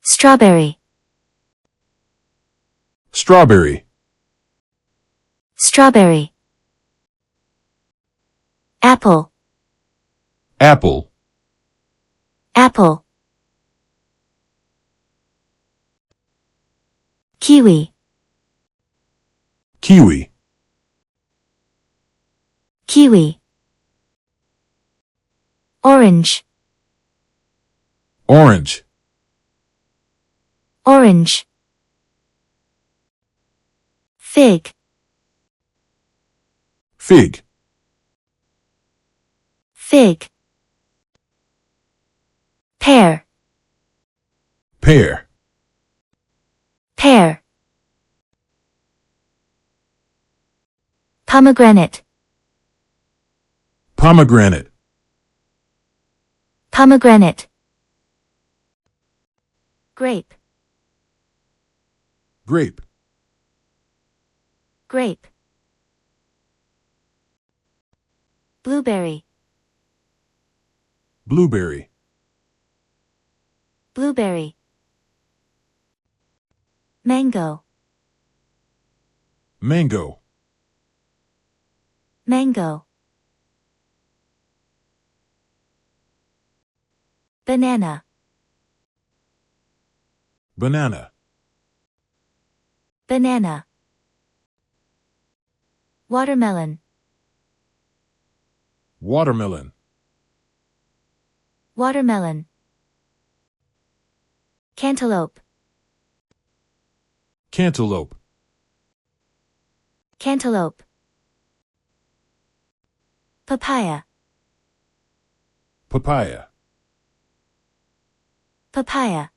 Strawberry. Strawberry. Strawberry. Apple. Apple. Apple. Kiwi. Kiwi. Kiwi. Orange. Orange. Orange. Fig. Fig. Fig. Pear. Pear. Pear. Pomegranate. Pomegranate. Pomegranate. Grape. Grape. Grape. Blueberry. Blueberry. Blueberry. Mango. Mango. Mango. Banana. Banana. Banana. Watermelon. Watermelon. Watermelon. Cantaloupe. Cantaloupe. Cantaloupe. Papaya. Papaya. Papaya.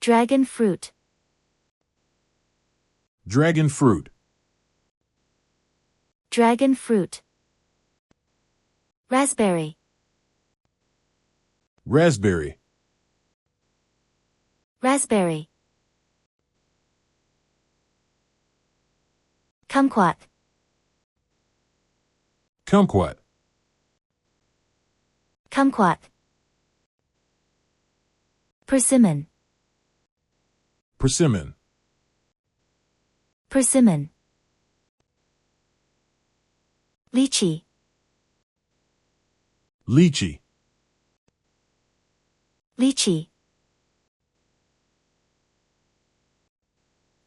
Dragon fruit. Dragon fruit. Dragon fruit. Raspberry. Raspberry. Raspberry. Kumquat. Kumquat. Kumquat. Persimmon. Persimmon. Persimmon. Lychee. Lychee. Lychee.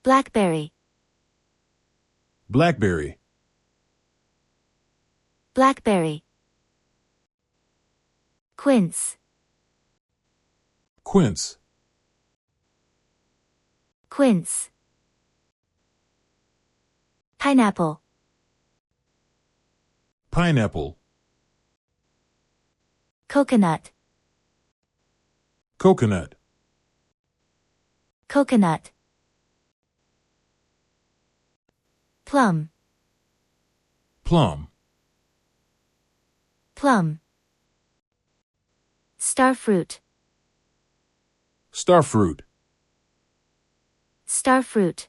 Blackberry. Blackberry. Blackberry. Quince. Quince. Quince. Pineapple. Pineapple. Coconut. Coconut. Coconut. Plum. Plum. Plum. Starfruit. Starfruit. Starfruit.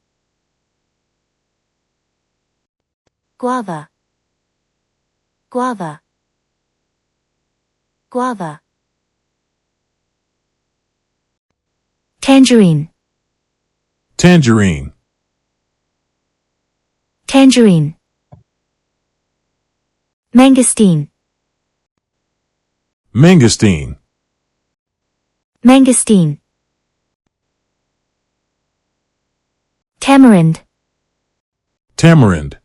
Guava. Guava. Guava. Tangerine. Tangerine. Tangerine. Mangosteen. Mangosteen. Mangosteen. Tamarind. Tamarind.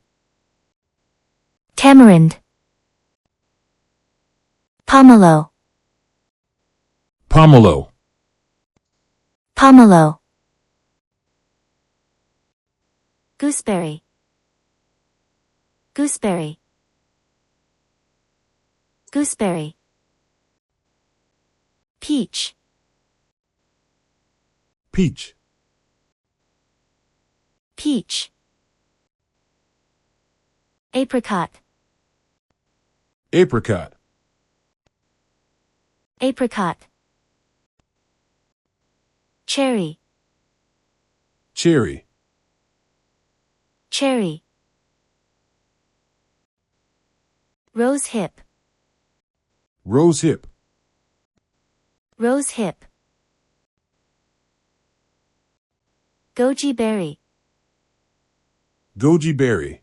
Tamarind. Pomelo. Pomelo. Pomelo. Gooseberry. Gooseberry. Gooseberry. Peach. Peach. Peach. Apricot. Apricot. Apricot. Cherry. Cherry. Cherry. Rose hip. Rose hip. Rose hip. Goji berry. Goji berry.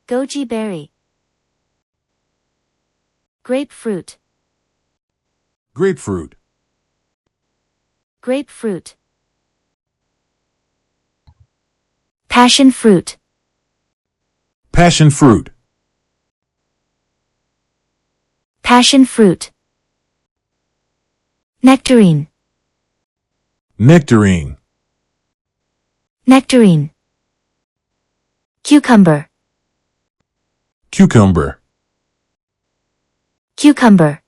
Goji berry. Grapefruit. Grapefruit. Grapefruit. Passion fruit. Passion fruit. Passion fruit. Nectarine. Nectarine. Nectarine. Cucumber. Cucumber. Cucumber.